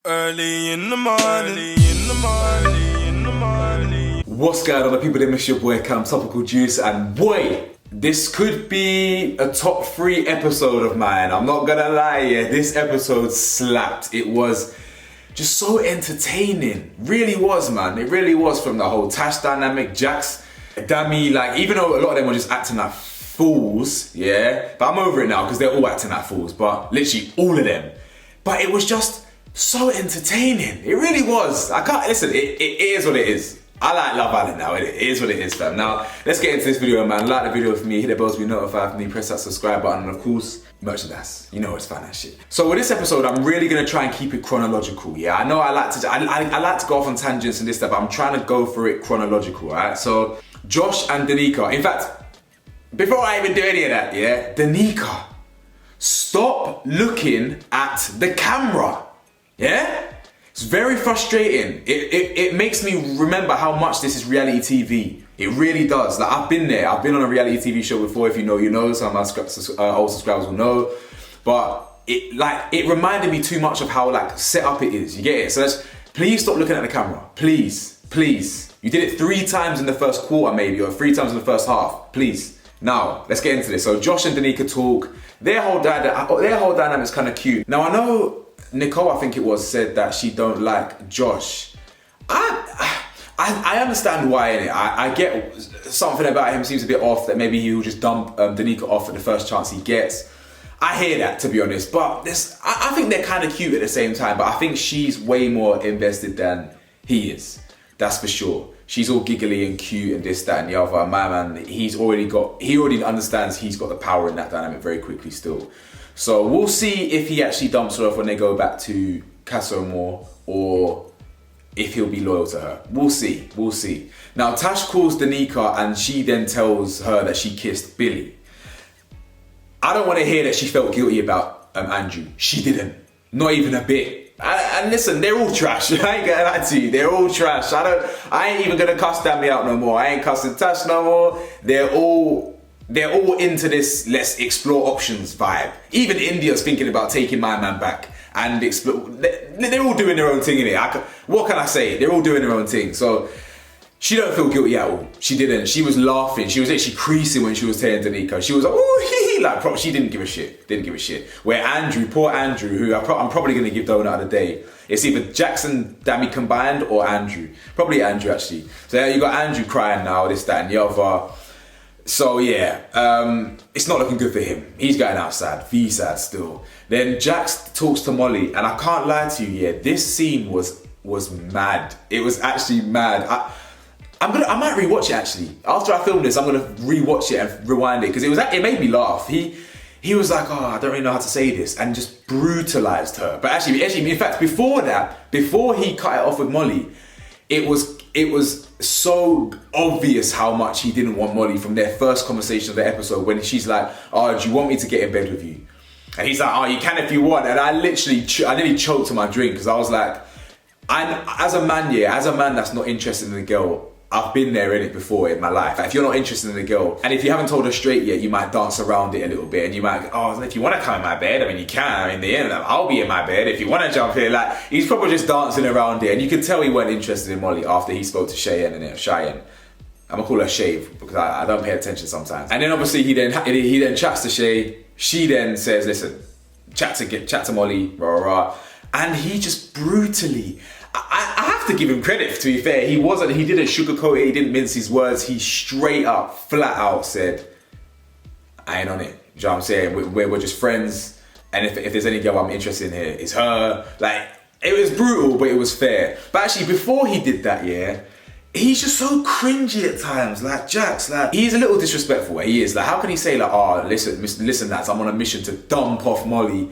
Early in the morning. What's going on, the people that miss your boy Cam Topical Juice, and boy, this could be a top 3 episode of mine. I'm not gonna lie, yeah, this episode slapped. It was just so entertaining. Really was, man. It really was, from the whole Tash dynamic, Jacques, Dami, like, even though a lot of them were just acting like fools, yeah, but I'm over it now because they're all acting like fools, but literally all of them. But it was just so entertaining. It really was. I can't, listen, it is what it is. I like Love Island now. It is what it is, fam. Now, let's get into this video, man. Like the video for me, hit the bell to be notified for me, press that subscribe button, and of course, merchandise. You know it's fun and shit. So with this episode, I'm really gonna try and keep it chronological. Yeah, I know I like to go off on tangents and this stuff, but I'm trying to go for it chronological, alright? So Josh and Danica. In fact, before I even do any of that, yeah, Danica, stop looking at the camera. Yeah? It's very frustrating. It makes me remember how much this is reality TV. It really does. Like, I've been there. I've been on a reality TV show before. If you know, you know. Some of my old subscribers will know. But it reminded me too much of how set up it is. You get it? So please stop looking at the camera. Please, please. You did it 3 times in the first quarter maybe, or 3 times in the first half. Please. Now, let's get into this. So Josh and Danica talk. Their whole dynamic's kind of cute. Now, I know Nicole, I think it was, said that she don't like Josh. I understand why, innit? I get something about him seems a bit off, that maybe he will just dump Danica off at the first chance he gets. I hear that, to be honest, but I think they're kind of cute at the same time, but I think she's way more invested than he is. That's for sure. She's all giggly and cute and this, that and the other. My man, he already understands he's got the power in that dynamic very quickly still. So we'll see if he actually dumps her off when they go back to Casa Amor, or if he'll be loyal to her. We'll see, we'll see. Now Tash calls Danica and she then tells her that she kissed Billy. I don't want to hear that she felt guilty about Andrew. She didn't, not even a bit. And listen, they're all trash. I ain't gonna lie to you, they're all trash. I ain't even gonna cuss Dami out no more. I ain't cussing Tash no more. They're all into this let's explore options vibe. Even India's thinking about taking my man back and explore. They're all doing their own thing in it. What can I say? They're all doing their own thing. So she don't feel guilty at all. She didn't. She was laughing. She was actually creasing when she was telling Danica. She was like, ooh, hee hee, like, she didn't give a shit. Didn't give a shit. Where Andrew, poor Andrew, who I'm probably gonna give donut of the day. It's either Jackson, Dami combined, or Andrew. Probably Andrew, actually. So you got Andrew crying now, this, that, and the other. So yeah, it's not looking good for him. He's going outside, sad still. Then Jacques talks to Molly, and I can't lie to you, yeah, this scene was mad. It was actually mad. I might rewatch it actually. After I film this, I'm gonna rewatch it and rewind it, because it made me laugh. He was like, oh, I don't really know how to say this, and just brutalized her. But actually, in fact, before he cut it off with Molly, it was so obvious how much he didn't want Molly from their first conversation of the episode, when she's like, oh, do you want me to get in bed with you? And he's like, oh, you can if you want. And I nearly choked on my drink, because I was like, as a man that's not interested in a girl, I've been there in it before in my life. If you're not interested in a girl, and if you haven't told her straight yet, you might dance around it a little bit, and you might, oh, if you want to come in my bed, I mean, you can. I mean, in the end, I'll be in my bed if you want to jump here. Like, he's probably just dancing around it, and you can tell he weren't interested in Molly after he spoke to Cheyenne. I'm gonna call her Shave, because I don't pay attention sometimes. And then obviously he then chats to Shay. She then says, listen, chat to Molly, rah rah rah, and he just brutally. I have to give him credit, to be fair. He didn't sugarcoat it, he didn't mince his words. He straight up, flat out said, I ain't on it. You know what I'm saying? We're just friends, and if there's any girl I'm interested in here, it's her. Like, it was brutal, but it was fair. But actually, before he did that, yeah, he's just so cringy at times. Like, Jacques, like, he's a little disrespectful. He is. Like, how can he say, like, oh, listen, lads, I'm on a mission to dump off Molly,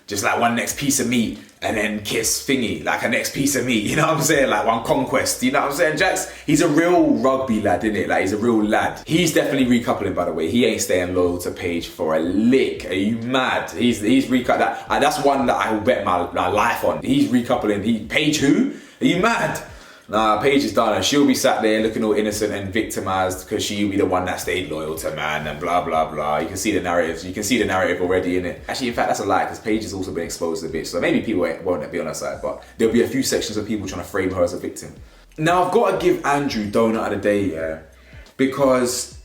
just like one next piece of meat, and then kiss thingy, like a next piece of meat, you know what I'm saying? Like one conquest, you know what I'm saying? Jacques, he's a real rugby lad, isn't it? Like, he's a real lad. He's definitely recoupling, by the way. He ain't staying loyal to Paige for a lick. Are you mad? He's recoupling. That's one that I will bet my life on. He's recoupling. Paige who? Are you mad? Nah, Paige is done, and she'll be sat there looking all innocent and victimized because she'll be the one that stayed loyal to man and blah blah blah. You can see the narratives. You can see the narrative already in it. Actually, in fact, that's a lie because Paige has also been exposed as a bitch. So maybe people won't be on her side, but there'll be a few sections of people trying to frame her as a victim. Now I've got to give Andrew donut of the day, yeah, because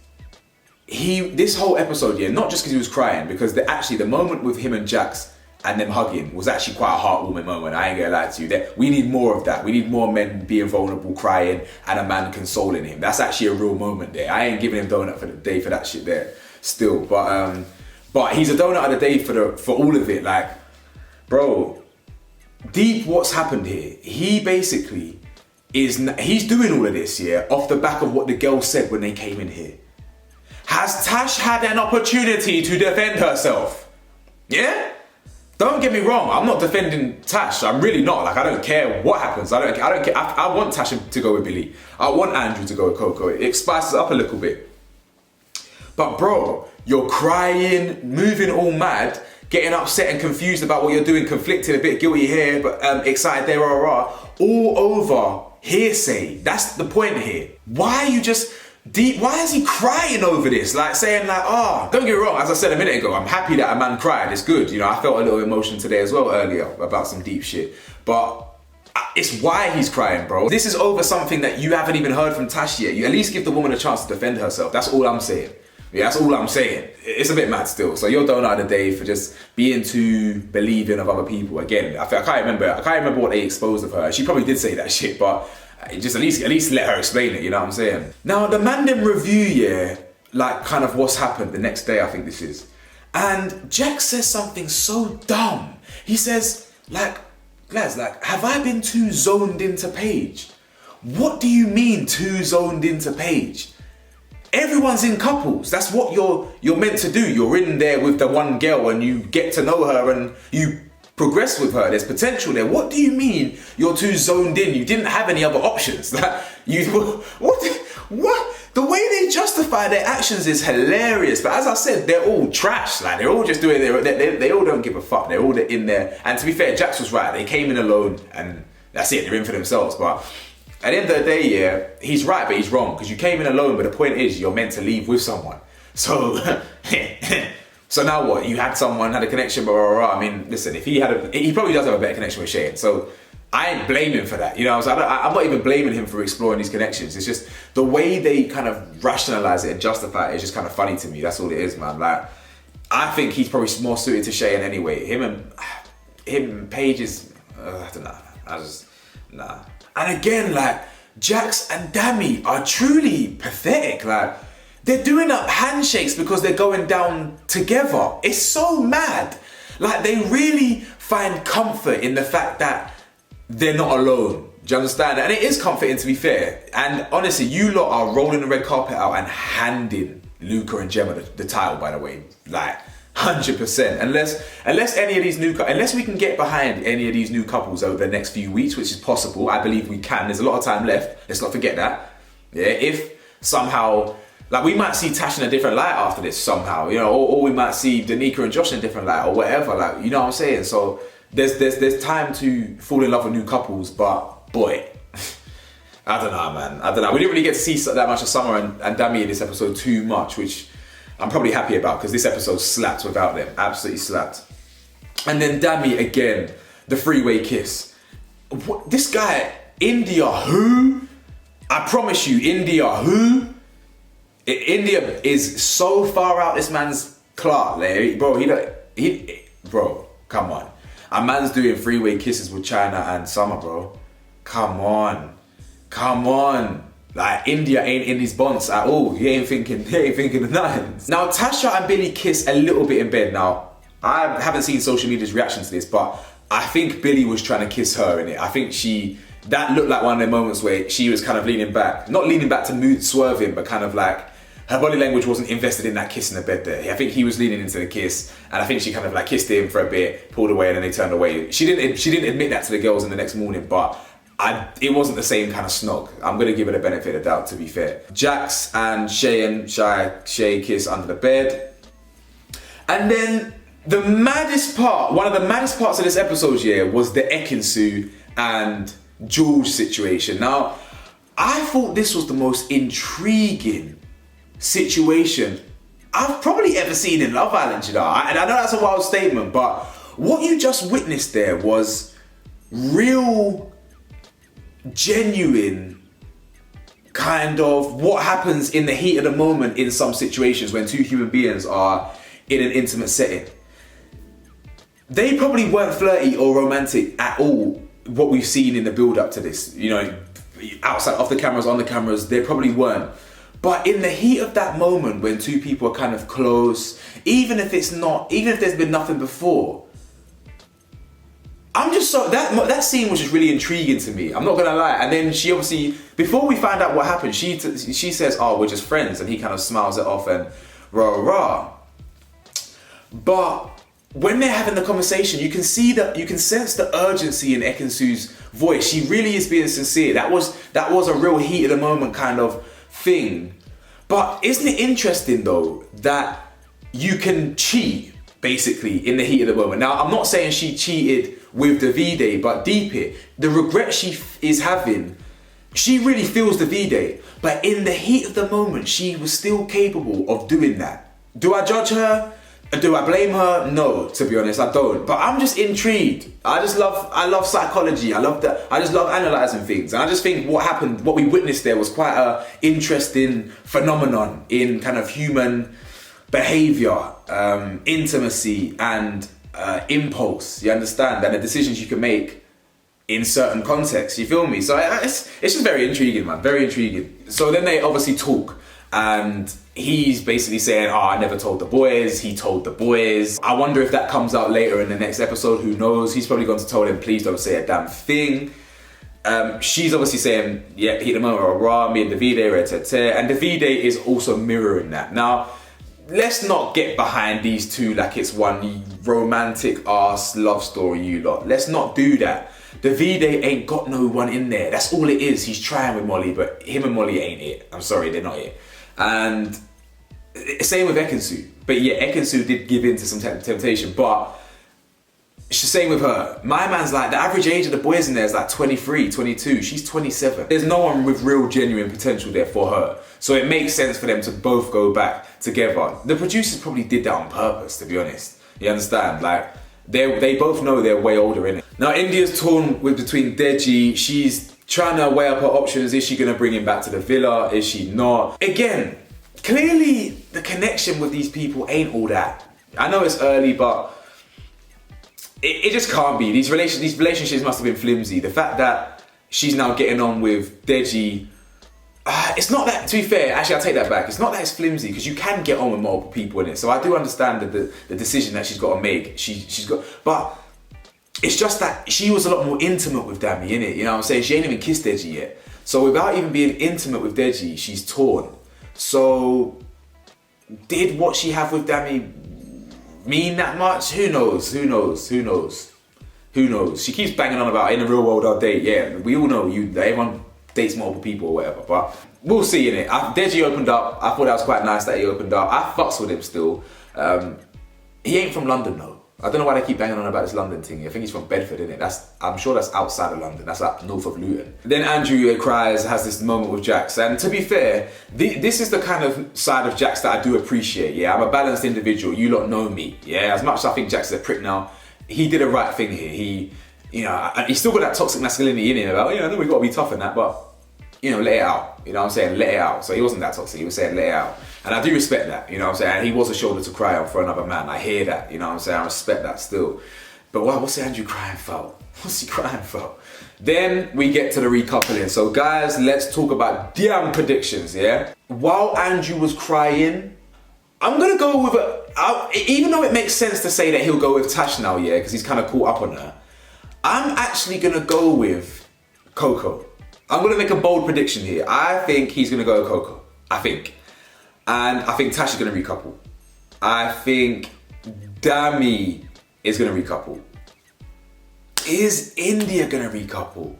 this whole episode, yeah, not just because he was crying, because the moment with him and Jacques and them hugging was actually quite a heartwarming moment. I ain't gonna lie to you. We need more of that. We need more men being vulnerable, crying, and a man consoling him. That's actually a real moment there. I ain't giving him donut for the day for that shit there, still. But he's a donut of the day for all of it. Like, bro, deep what's happened here. He basically he's doing all of this, yeah, off the back of what the girl said when they came in here. Has Tash had an opportunity to defend herself? Yeah? Don't get me wrong, I'm not defending Tash. I'm really not. Like, I don't care what happens. I don't care. I want Tash to go with Billy. I want Andrew to go with Coco. It spices it up a little bit. But bro, you're crying, moving all mad, getting upset and confused about what you're doing, conflicted, a bit guilty here, but excited there, all over hearsay. That's the point here. Why are you just deep? Why is he crying over this? Like saying like, don't get me wrong, as I said a minute ago, I'm happy that a man cried, it's good. You know, I felt a little emotion today as well earlier about some deep shit. But it's why he's crying, bro. This is over something that you haven't even heard from Tash yet. You at least give the woman a chance to defend herself. That's all I'm saying. Yeah, that's all I'm saying. It's a bit mad still. So you're donut of the day for just being too believing of other people. Again, I can't remember what they exposed of her. She probably did say that shit, but just at least let her explain it, you know what I'm saying? Now the man then review, yeah, like kind of what's happened the next day, I think this is. And Jack says something so dumb. He says, like, lads, like, have I been too zoned into Paige? What do you mean too zoned into Paige? Everyone's in couples. That's what you're meant to do. You're in there with the one girl and you get to know her and you progress with her. There's potential there. What do you mean you're too zoned in? You didn't have any other options. What? The way they justify their actions is hilarious. But as I said, they're all trash. Like, they're all just doing they all don't give a fuck. They're all in there. And to be fair, Jacques was right. They came in alone and that's it. They're in for themselves. But at the end of the day, yeah, he's right, but he's wrong. Because you came in alone, but the point is you're meant to leave with someone. So so now what? You had someone, had a connection, blah, blah, blah. I mean, listen, if he probably does have a better connection with Cheyenne. So I ain't blaming him for that. You know, so I'm not even blaming him for exploring these connections. It's just the way they kind of rationalize it and justify it is just kind of funny to me. That's all it is, man. Like, I think he's probably more suited to Cheyenne anyway. Him and Paige is, I don't know. Nah. And again, like, Jacques and Dami are truly pathetic. Like, they're doing up handshakes because they're going down together. It's so mad. Like, they really find comfort in the fact that they're not alone. Do you understand? And it is comforting, to be fair. And honestly, you lot are rolling the red carpet out and handing Luca and Gemma the title, by the way. Like, 100%. Unless we can get behind any of these new couples over the next few weeks, which is possible. I believe we can. There's a lot of time left. Let's not forget that. Yeah, if somehow, like, we might see Tash in a different light after this somehow, you know, or we might see Danica and Josh in a different light or whatever, like, you know what I'm saying? So there's time to fall in love with new couples, but boy, I don't know, man. I don't know. We didn't really get to see that much of Summer and Dami in this episode too much, which I'm probably happy about because this episode slapped without them. Absolutely slapped. And then Dami again, the freeway kiss. What, this guy, India who? I promise you, India who? India is so far out this man's clock, like, bro, come on. A man's doing freeway kisses with China and Summer, bro. Come on. Like, India ain't in his bonds at all. He ain't thinking of nothing. Now, Tasha and Billy kiss a little bit in bed. Now, I haven't seen social media's reaction to this, but I think Billy was trying to kiss her in it. I think that looked like one of the moments where she was kind of leaning back. Not leaning back to mood swerving, but kind of like, her body language wasn't invested in that kiss in the bed there. I think he was leaning into the kiss, and I think she kind of like kissed him for a bit, pulled away, and then they turned away. She didn't admit that to the girls in the next morning, but it wasn't the same kind of snog. I'm gonna give it a benefit of doubt, to be fair. Jacques and Cheyenne kiss under the bed. And then one of the maddest parts of this episode, yeah, was the Ekin-Su and Jules situation. Now, I thought this was the most intriguing situation I've probably ever seen in Love Island, you know. And I know that's a wild statement, but what you just witnessed there was real, genuine kind of what happens in the heat of the moment in some situations when two human beings are in an intimate setting. They probably weren't flirty or romantic at all, what we've seen in the build up to this, you know, outside, off the cameras, on the cameras, they probably weren't. But in the heat of that moment when two people are kind of close, even if there's been nothing before, I'm just so, that scene was just really intriguing to me, I'm not gonna lie. And then she obviously, before we find out what happened, she says, oh, we're just friends, and he kind of smiles it off and rah rah. But when they're having the conversation, you can sense the urgency in Ekin-Su's voice. She really is being sincere. That was a real heat of the moment kind of thing. But isn't it interesting though that you can cheat basically in the heat of the moment? Now, I'm not saying she cheated with Davide, but deep it, the regret she is having, she really feels Davide, but in the heat of the moment, she was still capable of doing that. Do I judge her? Do I blame her? No, to be honest, I don't. But I'm just intrigued. I love psychology. I just love analysing things. And I just think what we witnessed there was quite an interesting phenomenon in kind of human behaviour, intimacy and impulse, you understand? And the decisions you can make in certain contexts, you feel me? So it's just very intriguing, man, very intriguing. So then they obviously talk, and he's basically saying, oh, I never told the boys, he told the boys. I wonder if that comes out later in the next episode, who knows? He's probably going to tell him, please don't say a damn thing. She's obviously saying, yeah, heat the moment, rah, me and Davide, and Davide is also mirroring that. Now, let's not get behind these two like it's one romantic ass love story, you lot. Let's not do that. Davide ain't got no one in there. That's all it is. He's trying with Molly, but him and Molly ain't it. I'm sorry, they're not it. And same with Ekin-Su. But yeah, Ekin-Su did give in to some temptation, but same with her. My man's like, the average age of the boys in there is like 23, 22. She's 27. There's no one with real genuine potential there for her. So it makes sense for them to both go back together. The producers probably did that on purpose, to be honest. You understand? Like, they both know they're way older, innit? Now, India's torn between Deji. She's trying to weigh up her options. Is she going to bring him back to the villa? Is she not? Again, clearly the connection with these people ain't all that. I know it's early, but it just can't be. These relationships must have been flimsy. The fact that she's now getting on with Deji, it's not that, to be fair, actually I'll take that back. It's not that it's flimsy, because you can get on with multiple people in it. So I do understand the decision that she's got to make. But it's just that she was a lot more intimate with Dami, innit? You know what I'm saying? She ain't even kissed Deji yet. So without even being intimate with Deji, she's torn. So did what she have with Dami mean that much? Who knows? She keeps banging on about in the real world I'll date. Yeah, we all know everyone dates multiple people or whatever, but we'll see in it. Deji opened up. I thought that was quite nice that he opened up. I fucks with him still. He ain't from London though. I don't know why they keep banging on about this London thing. I think he's from Bedford, innit? I'm sure that's outside of London. That's like north of Luton. Then Andrew cries, has this moment with Jacques. And to be fair, this is the kind of side of Jacques that I do appreciate, yeah? I'm a balanced individual. You lot know me, yeah? As much as I think Jacques is a prick now, he did a right thing here. He's still got that toxic masculinity in him about, I know we've got to be tough in that, but, let it out. You know what I'm saying? Let it out. So he wasn't that toxic. He was saying let it out. And I do respect that, you know what I'm saying? And he was a shoulder to cry on for another man. I hear that, you know what I'm saying? I respect that still. But what's Andrew crying for? What's he crying for? Then we get to the recoupling. So guys, let's talk about damn predictions, yeah? While Andrew was crying, I'm gonna go with even though it makes sense to say that he'll go with Tash now, yeah? Because he's kind of caught up on her. I'm actually gonna go with Coco. I'm gonna make a bold prediction here. I think he's gonna go with Coco. I think. And I think Tash is going to recouple. I think Dami is going to recouple. Is India going to recouple?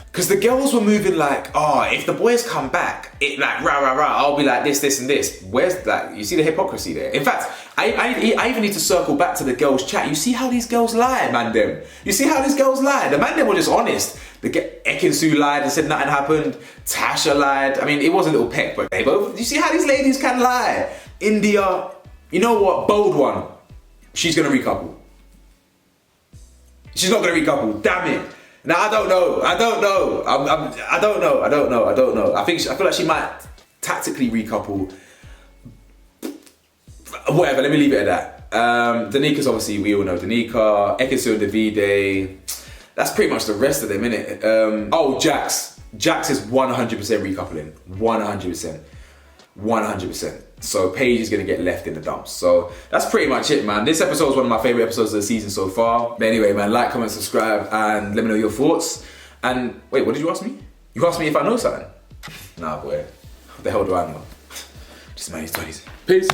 Because Because the girls were moving like, oh, if the boys come back, it like, rah, rah, rah, I'll be like this, and this. Where's that? You see the hypocrisy there? In fact, I even need to circle back to the girls' chat. You see how these girls lie, man, them? You see how these girls lie? The man, them were just honest. Ekin-Su lied and said nothing happened. Tasha lied. I mean, it was a little peck, but they both, you see how these ladies can lie? India, you know what? Bold one. She's gonna recouple. She's not gonna recouple, damn it. Now, I don't know. I don't know. I feel like she might tactically recouple. Whatever, let me leave it at that. Danica's obviously, we all know Danica, Ekin-Su and Davide. That's pretty much the rest of them, innit? Jacques. Jacques is 100% recoupling. 100%. 100%. So Paige is gonna get left in the dumps. So that's pretty much it, man. This episode is one of my favorite episodes of the season so far. But anyway, man, like, comment, subscribe, and let me know your thoughts. And wait, what did you ask me? You asked me if I know something? Nah, boy. What the hell do I know? Just man, his 20s. Peace.